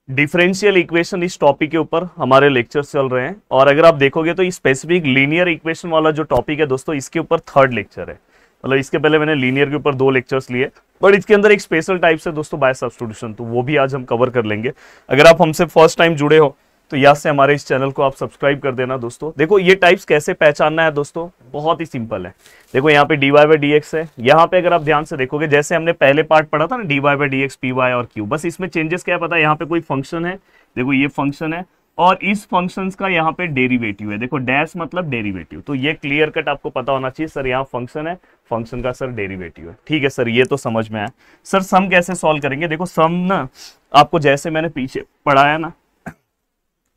Differential equation इस topic के ऊपर हमारे लेक्चर्स चल रहे हैं, और अगर आप देखोगे तो स्पेसिफिक लीनियर इक्वेशन वाला जो टॉपिक है दोस्तों, इसके ऊपर थर्ड लेक्चर है। मतलब इसके पहले मैंने लीनियर के ऊपर 2 लेक्चर्स लिए, बट इसके अंदर एक स्पेशल टाइप से दोस्तों बाय सब्स्टिट्यूशन, तो वो भी आज हम कवर कर लेंगे। अगर आप हमसे फर्स्ट टाइम जुड़े हो तो यहाँ से हमारे इस चैनल को आप सब्सक्राइब कर देना दोस्तों। देखो ये टाइप्स कैसे पहचानना है दोस्तों, बहुत ही सिंपल है। देखो यहाँ पे dy बाई डी एक्स है, यहाँ पे अगर आप ध्यान से देखोगे जैसे हमने पहले पार्ट पढ़ा था ना dy by d x, p y और क्यू, बस इसमें चेंजेस क्या है पता है, यहाँ पे कोई फंक्शन है, देखो ये फंक्शन है और इस फंक्शन का यहाँ पे डेरिवेटिव है, देखो डैश मतलब डेरिवेटिव, तो ये क्लियर कट आपको पता होना चाहिए सर यहाँ फंक्शन है, फंक्शन का सर डेरिवेटिव है। ठीक है सर, ये तो समझ में आया। सर सम कैसे सॉल्व करेंगे, देखो सम ना आपको जैसे मैंने पीछे पढ़ाया ना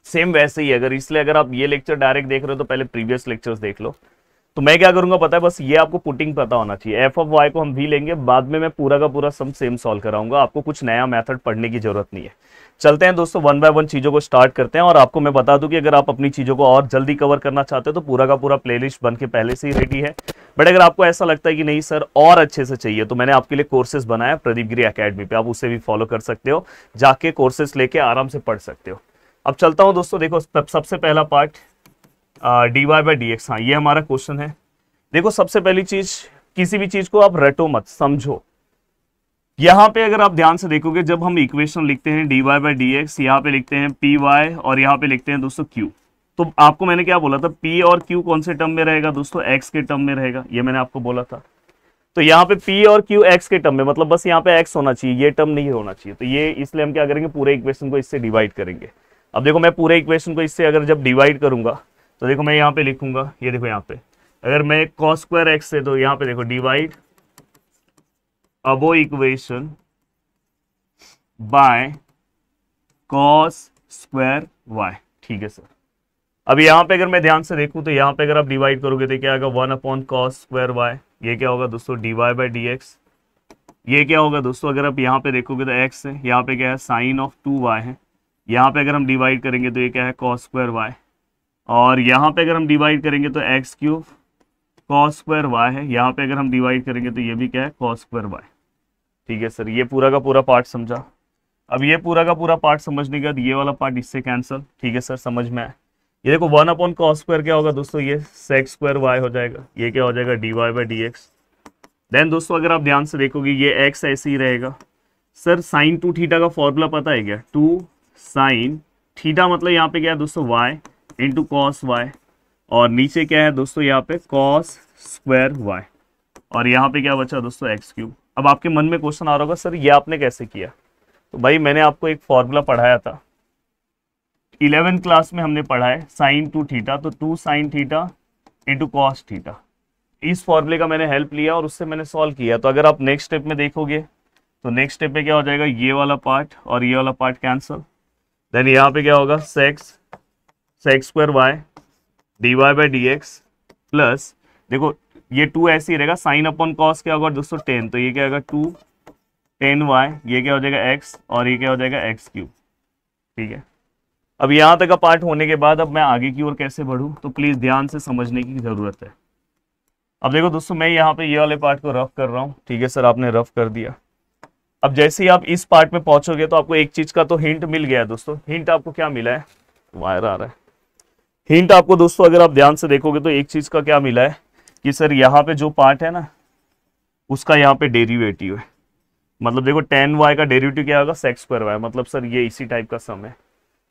सेम वैसे ही, अगर आप ये लेक्चर डायरेक्ट देख रहे हो तो पहले प्रीवियस लेक्चर्स देख लो। तो मैं क्या करूंगा पता है, बस ये आपको पुटिंग पता होना चाहिए, एफ ऑफ वाई को हम वी लेंगे, बाद में मैं पूरा का पूरा सम सेम सॉल्व कराऊंगा, आपको कुछ नया मेथड पढ़ने की जरूरत नहीं है। चलते हैं दोस्तों, 1 बाय 1 चीजों को स्टार्ट करते हैं। और आपको मैं बता दूं कि अगर आप अपनी चीजों को और जल्दी कवर करना चाहते हो तो पूरा का पूरा प्लेलिस्ट बन के पहले से ही रेडी है। बट अगर आपको ऐसा लगता है कि नहीं सर और अच्छे से चाहिए, तो मैंने आपके लिए कोर्सेज बनाया प्रदीप गिरी अकेडमी पे, आप उसे भी फॉलो कर सकते हो, जाके कोर्सेज लेके आराम से पढ़ सकते हो। अब चलता हूं दोस्तों, देखो सबसे पहला part dy by d x, हाँ ये हमारा क्वेश्चन है। देखो सबसे पहली चीज, किसी भी चीज को आप रटो मत, समझो। यहां पे अगर आप ध्यान से देखोगे, जब हम इक्वेशन लिखते हैं dy बाई डी एक्स, यहाँ पे लिखते हैं पी वाई और यहाँ पे लिखते हैं दोस्तों q, तो आपको मैंने क्या बोला था, p और q कौन से टर्म में रहेगा दोस्तों, x के टर्म में रहेगा, ये मैंने आपको बोला था। तो यहाँ पे p और q x के टर्म में, मतलब बस यहाँ पे x होना चाहिए, ये टर्म नहीं होना चाहिए। तो ये इसलिए हम क्या करेंगे, पूरे इक्वेशन को इससे डिवाइड करेंगे। अब देखो मैं पूरे इक्वेशन को इससे अगर जब डिवाइड करूंगा तो देखो मैं यहाँ पे लिखूंगा, ये देखो यहाँ पे अगर मैं cos स्क्वायर एक्स से, तो यहाँ पे देखो divide above equation by cos square y। ठीक है सर। अब यहाँ पे अगर मैं ध्यान से देखूं तो यहाँ पे अगर आप डिवाइड करोगे तो क्या आएगा, 1 अपॉन cos स्क्वायर y, ये क्या होगा दोस्तों dy बाई डी एक्स। ये क्या होगा दोस्तों, अगर आप यहाँ पे देखोगे तो x है, यहाँ पे क्या है साइन ऑफ 2y है, यहाँ पे अगर हम डिवाइड करेंगे तो ये क्या है cos स्क्वायर y, और यहाँ पे अगर हम डिवाइड करेंगे तो x cube cos square y है, यहाँ पे अगर हम डिवाइड करेंगे तो ये भी क्या है cos स्क्वायर y। ठीक है सर, ये पूरा का पूरा पार्ट समझा। अब ये पूरा का पूरा पार्ट समझने के बाद ये वाला पार्ट इससे कैंसिल। ठीक है सर, समझ में आया। ये देखो 1 अपॉन cos स्क्वायर क्या होगा दोस्तों, ये sec स्क्वायर y हो जाएगा, ये क्या हो जाएगा dy by d x. Then दोस्तों अगर आप ध्यान से देखोगे ये x ऐसे ही रहेगा। सर साइन 2 थीटा का फॉर्मूला पता है क्या, 2 साइन थीटा मतलब यहाँ पे क्या है दोस्तों y इंटू कॉस वाई, और नीचे क्या है दोस्तों यहाँ पे cos स्क्वायर y, और यहाँ पे क्या बचा दोस्तों x क्यूब। अब आपके मन में क्वेश्चन आ रहा होगा सर ये आपने कैसे किया, तो भाई मैंने आपको एक फॉर्मूला पढ़ाया था 11th क्लास में, हमने पढ़ा है साइन 2 थीटा, तो 2 sine theta into cos theta, इस फॉर्मूले का मैंने हेल्प लिया और उससे मैंने सॉल्व किया। तो अगर आप नेक्स्ट स्टेप में देखोगे तो नेक्स्ट स्टेप में क्या हो जाएगा, ये वाला पार्ट और ये वाला पार्ट कैंसिल। देन यहाँ पे क्या होगा sec square y d y by d x plus, देखो ये 2 ऐसे ही रहेगा, साइन अपॉन कॉस क्या होगा दोस्तों 10, तो ये क्या होगा 2 10 वाई, ये क्या हो जाएगा x, और ये क्या हो जाएगा x क्यूब। ठीक है, अब यहाँ तक का पार्ट होने के बाद अब मैं आगे की ओर कैसे बढ़ूँ, तो प्लीज़ ध्यान से समझने की ज़रूरत है। अब देखो दोस्तों मैं यहाँ पे ये वाले पार्ट को रफ कर रहा हूँ। ठीक है सर, आपने रफ कर दिया। अब जैसे ही आप इस पार्ट में पहुंचोगे तो आपको एक चीज़ का तो हिंट मिल गया दोस्तों। हिंट आपको क्या मिला है, वायर आ रहा है। हिंट आपको दोस्तों अगर आप ध्यान से देखोगे तो एक चीज़ का क्या मिला है कि सर यहाँ पे जो पार्ट है ना उसका यहाँ पे डेरिवेटिव है, मतलब देखो 10y का डेरिवेटिव क्या होगा सेक स्क्वायर वाई, मतलब सर ये इसी टाइप का सम है।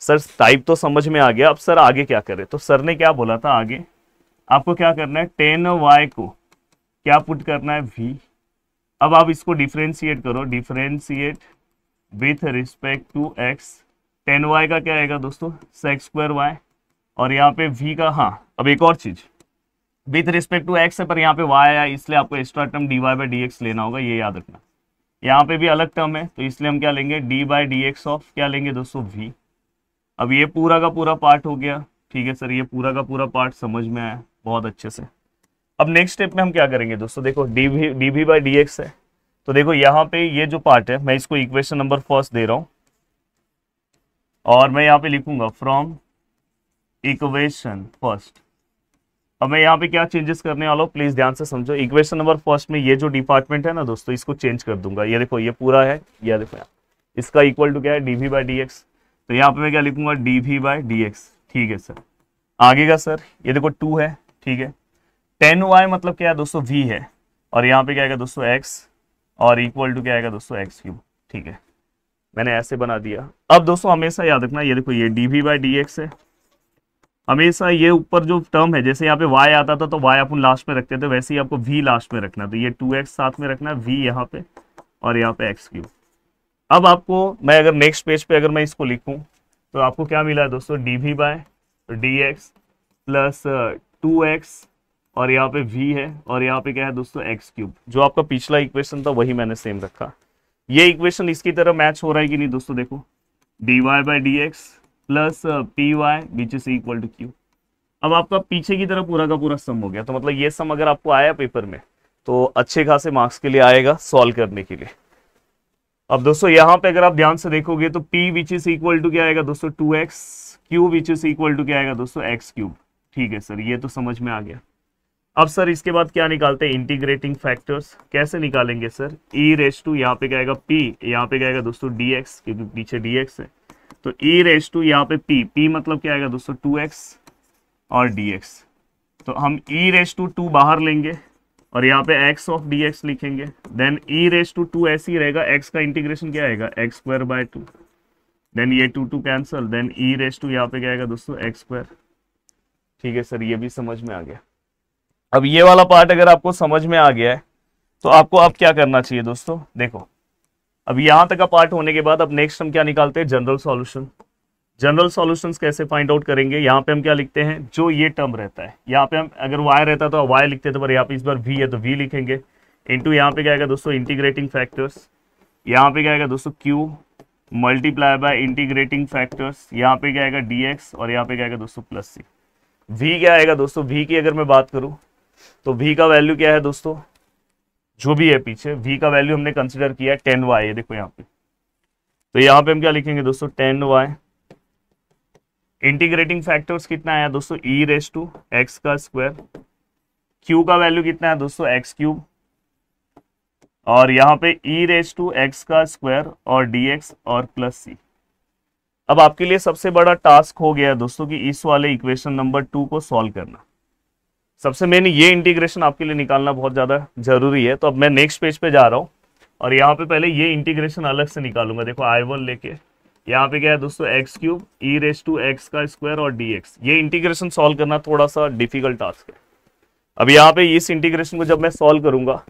सर टाइप तो समझ में आ गया, अब सर आगे क्या करें, तो सर ने क्या बोला था आगे आपको क्या करना है, 10y को क्या पुट करना है v। अब आप इसको डिफ्रेंशिएट करो, differentiate with respect to x, 10y का क्या आएगा दोस्तों सेक स्क्वायर वाई, और यहाँ पे v का, हाँ अब एक और चीज विथ रिस्पेक्ट टू x है पर यहाँ पे y आया, इसलिए आपको extra term dy by d x लेना होगा, ये याद रखना। यहाँ पे भी अलग टर्म है तो इसलिए हम क्या लेंगे d by d x of क्या लेंगे दोस्तों v। अब ये पूरा का पूरा पार्ट हो गया। ठीक है सर, ये पूरा का पूरा पार्ट समझ में आया बहुत अच्छे से। अब नेक्स्ट स्टेप में हम क्या करेंगे दोस्तों, देखो d v by d x है, तो देखो यहाँ पे ये जो पार्ट है मैं इसको इक्वेशन नंबर फर्स्ट दे रहा हूँ और मैं यहाँ पे लिखूंगा फ्रॉम इक्वेशन फर्स्ट। अब मैं यहाँ पे क्या चेंजेस करने वाला हूँ प्लीज ध्यान से समझो। इक्वेशन नंबर फर्स्ट में ये जो डिपार्टमेंट है ना दोस्तों इसको चेंज कर दूंगा। ये देखो ये पूरा है, ये देखो यहाँ इसका इक्वल टू क्या है d v by d x. तो यहाँ पे मैं क्या लिखूंगा dv/dx। ठीक है सर। आगे का सर ये देखो 2 है, ठीक है। 10y मतलब क्या है दोस्तों, v है, और यहाँ पे क्या आएगा दोस्तों x, और इक्वल टू क्या आएगा दोस्तों x³। ठीक है, मैंने ऐसे बना दिया। अब दोस्तों हमेशा याद रखना, ये देखो ये dv/dx है, हमेशा ये ऊपर जो टर्म है, जैसे यहाँ पे y आता था तो y अपन लास्ट में रखते थे, वैसे ही आपको v लास्ट में रखना, तो ये 2x साथ में रखना, v यहाँ पे और यहाँ पे x³। अब आपको मैं अगर नेक्स्ट पेज पे अगर मैं इसको लिखूं तो आपको क्या मिला है दोस्तों, dv/dx प्लस 2x और यहाँ पे v है, और यहाँ पे क्या है दोस्तों x³। जो आपका पिछला इक्वेशन था वही मैंने सेम रखा। ये इक्वेशन इसकी तरह मैच हो रहा है कि नहीं दोस्तों, देखो dy/dx plus py which is equal to q। अब आपका पीछे की तरफ पूरा का पूरा सम हो गया, तो मतलब ये सम अगर आपको आया पेपर में तो अच्छे खासे मार्क्स के लिए आएगा सॉल्व करने के लिए। अब दोस्तों यहाँ पे अगर आप ध्यान से देखोगे तो p which is equal to क्या आएगा दोस्तों 2x, q which is equal to क्या आएगा दोस्तों x³। ठीक है सर, ये तो समझ में आ गया। अब सर इसके बाद क्या निकालते हैं, इंटीग्रेटिंग फैक्टर्स। कैसे निकालेंगे सर, e⁻, यहाँ पे क्या आएगा p, यहाँ पे क्या आएगा दोस्तों dx, क्योंकि पीछे dx है, तो e⁻, यहाँ पे p मतलब क्या आएगा दोस्तों 2x और dx। तो हम e⁻² बाहर लेंगे और यहाँ पे x ऑफ dx लिखेंगे, देन e⁻² ऐसे ही रहेगा, x का इंटीग्रेशन क्या आएगा x²/2, देन ये 2 कैंसल, देन e⁻, यहाँ पे क्या आएगा दोस्तों x²। ठीक है सर, ये भी समझ में आ गया। अब ये वाला पार्ट अगर आपको समझ में आ गया है तो आपको अब क्या करना चाहिए दोस्तों, देखो अब यहां तक का पार्ट होने के बाद अब नेक्स्ट हम क्या निकालते हैं, जनरल सॉल्यूशन। जनरल सॉल्यूशंस कैसे फाइंड आउट करेंगे, यहाँ पे हम क्या लिखते हैं, जो ये टर्म रहता है, यहाँ पे हम अगर y रहता तो y लिखते थे, पर यहाँ पे इस बार v है तो v लिखेंगे, इनटू यहाँ पे क्या आएगा दोस्तों इंटीग्रेटिंग फैक्टर्स, यहाँ पे क्या आएगा दोस्तों q multiply by integrating factors, यहाँ पे क्या आएगा dx, और यहाँ पे क्या आएगा दोस्तों प्लस c। v क्या आएगा दोस्तों, v की अगर मैं बात करूं तो v का वैल्यू क्या है दोस्तों, जो भी है पीछे v का वैल्यू हमने कंसिडर किया है 10y है, देखो यहाँ पे, तो यहाँ पे हम क्या लिखेंगे दोस्तों 10y। इंटीग्रेटिंग फैक्टर्स कितना आया दोस्तों e⁻x², q का वैल्यू कितना है दोस्तों x³, और यहाँ पे e⁻x² और dx और प्लस c। अब आपके लिए सबसे बड़ा टास्क हो गया दोस्तों कि इस वाले इक्वेशन नंबर 2 को सॉल्व करना। सबसे मेन ये इंटीग्रेशन आपके लिए निकालना बहुत ज़्यादा जरूरी है। तो अब मैं नेक्स्ट पेज पे जा रहा हूँ और यहाँ पे पहले ये इंटीग्रेशन अलग से निकालूंगा। देखो I1 लेके यहाँ पे क्या है दोस्तों x³ e⁻x² और dx। ये इंटीग्रेशन सॉल्व करना थोड़ा सा डिफिकल्ट टास्क है। अब यहाँ पे इस इंटीग्रेशन को जब मैं सॉल्व करूंगा,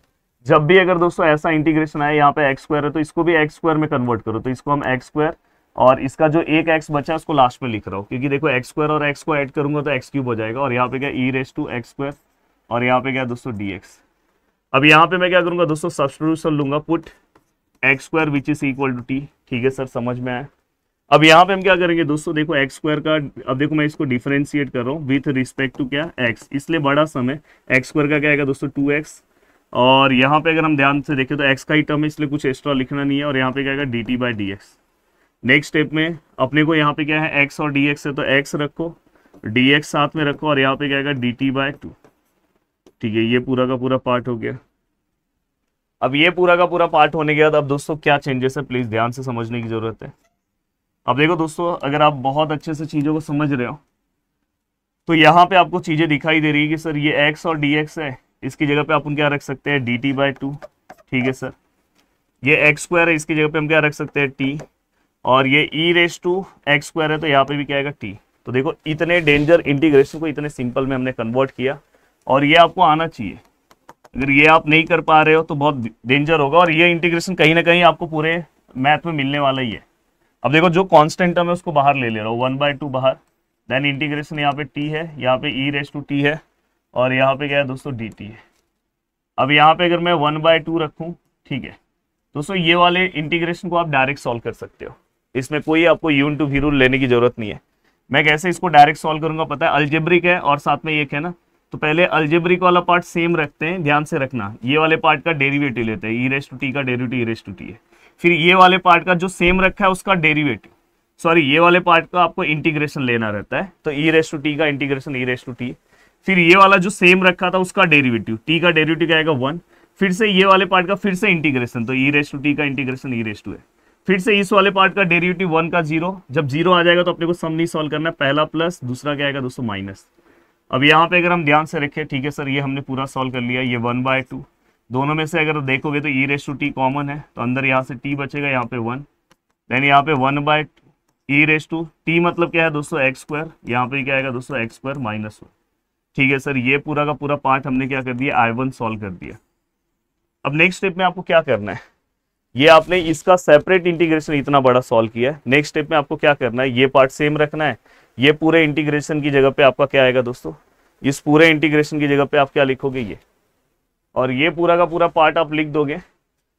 जब भी अगर दोस्तों ऐसा इंटीग्रेशन आए यहाँ पे x² है तो इसको भी x² में कन्वर्ट करो, तो इसको हम x² और इसका जो एक x बचा है उसको लास्ट में लिख रहा हूँ, क्योंकि देखो x² और x को ऐड करूंगा तो x³ हो जाएगा, और यहाँ पे क्या e⁻x² और यहाँ पे क्या दोस्तों dx। अब यहाँ पे मैं क्या करूंगा दोस्तों, सब्स्टिट्यूशन लूंगा, put x² which is equal to t। ठीक है सर, समझ में आया। अब यहाँ पे हम क्या करेंगे दोस्तों, देखो x² का, अब देखो मैं इसको डिफरेंशिएट कर रहा हूँ विथ रिस्पेक्ट टू क्या x, इसलिए बड़ा सम है। x² का क्या आएगा दोस्तों 2x, और यहाँ पे अगर हम ध्यान से देखें तो x का ही टर्म है इसलिए कुछ एक्स्ट्रा लिखना नहीं है, और यहाँ पे क्या आएगा dt/dx। नेक्स्ट स्टेप में अपने को यहाँ पे क्या है x और dx है, तो x रखो, dx साथ में रखो, और यहाँ पे क्या आएगा dt/2। ठीक है, ये पूरा का पूरा पार्ट हो गया। अब ये पूरा का पूरा पार्ट होने के बाद अब दोस्तों क्या चेंजेस है, प्लीज ध्यान से समझने की जरूरत है। अब देखो दोस्तों, अगर आप बहुत अच्छे से चीजों को समझ रहे हो तो यहाँ पे आपको चीजें दिखाई दे रही है कि सर ये x और dx है, इसकी जगह पे अपन क्या रख सकते हैं dt/2। ठीक है सर, ये x² है, इसकी जगह पे हम क्या रख सकते हैं t, और ये e⁻x² है तो यहाँ पे भी क्या आएगा t। तो देखो इतने डेंजर इंटीग्रेशन को इतने सिंपल में हमने कन्वर्ट किया, और ये आपको आना चाहिए। अगर ये आप नहीं कर पा रहे हो तो बहुत डेंजर होगा, और ये इंटीग्रेशन कहीं ना कहीं आपको पूरे मैथ में मिलने वाला ही है। अब देखो जो कांस्टेंट टर्म है उसको बाहर ले रहा हूँ, 1/2 बाहर, देन इंटीग्रेशन यहाँ पे t है, यहाँ पे e⁻t है, और यहाँ पे क्या है दोस्तों dt है। अब यहाँ पे अगर मैं 1/2 रखूँ, ठीक है दोस्तों, ये वाले इंटीग्रेशन को आप डायरेक्ट सॉल्व कर सकते हो, इसमें कोई आपको u × v रूल लेने की जरूरत नहीं है। मैं कैसे इसको डायरेक्ट सॉल्व करूंगा पता है, अलजेब्रिक है और साथ में एक है ना, तो पहले अलजेब्रिक वाला पार्ट सेम रखते हैं, ध्यान से रखना, ये वाले पार्ट का डेरिवेटिव लेते हैं, e⁻t का डेरिवेटिव e⁻t है, फिर ये वाले पार्ट का जो सेम रखा है उसका डेरिवेटिव, सॉरी ये वाले पार्ट का आपको इंटीग्रेशन लेना रहता है, तो e⁻t का इंटीग्रेशन e⁻t, फिर ये वाला जो सेम रखा था उसका डेरिवेटिव, t का डेरिवेटिव क्या आएगा 1, फिर से ये वाले पार्ट का फिर से इंटीग्रेशन, तो e⁻t का इंटीग्रेशन e⁻t है, फिर से इस वाले पार्ट का डेरिवेटिव 1 का 0, जब 0 आ जाएगा तो अपने को सम नहीं सॉल्व करना है, पहला प्लस दूसरा क्या आएगा दोस्तों माइनस। अब यहाँ पे अगर हम ध्यान से रखें, ठीक है सर, ये हमने पूरा सॉल्व कर लिया, ये 1/2, दोनों में से अगर देखोगे तो ई रेस टू टी कॉमन है, तो अंदर यहाँ से टी बचेगा, यहाँ पे 1, देन यहाँ पे 1/2 ई रेस टू टी मतलब क्या है दोस्तों एक्स स्क्वायर, यहाँ पे क्या आएगा दोस्तों एक्स स्क्वायर -1। ठीक है सर, ये पूरा का पूरा पार्ट हमने क्या कर दिया, I1 सॉल्व कर दिया। अब नेक्स्ट स्टेप में आपको क्या करना है, ये आपने इसका सेपरेट इंटीग्रेशन इतना बड़ा सॉल्व किया है, नेक्स्ट स्टेप में आपको क्या करना है, ये पार्ट सेम रखना है, ये पूरे इंटीग्रेशन की जगह पे आपका क्या आएगा दोस्तों, इस पूरे इंटीग्रेशन की जगह पे आप क्या लिखोगे ये, और ये पूरा का पूरा पार्ट आप लिख दोगे,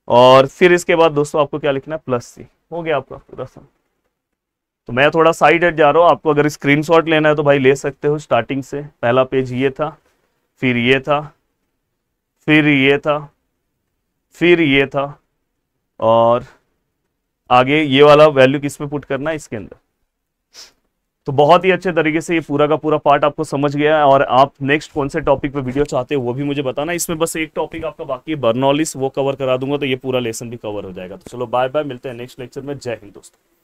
और फिर इसके बाद दोस्तों आपको क्या लिखना है, +c, हो गया आपका पूरा सम। तो मैं थोड़ा साइड हट जा रहा हूँ, आपको अगर स्क्रीनशॉट लेना है तो भाई ले सकते हो, स्टार्टिंग से पहला पेज ये था, फिर ये था, फिर ये था, फिर ये था, और आगे ये वाला वैल्यू किस में पुट करना है, इसके अंदर। तो बहुत ही अच्छे तरीके से ये पूरा का पूरा पार्ट आपको समझ गया है, और आप नेक्स्ट कौन से टॉपिक पे वीडियो चाहते हो वो भी मुझे बताना। इसमें बस एक टॉपिक आपका बाकी है, बर्नौलिस, वो कवर करा दूंगा तो ये पूरा लेसन भी कवर हो जाएगा। तो चलो बाय बाय, मिलते हैं नेक्स्ट लेक्चर में। जय हिंद दोस्तों।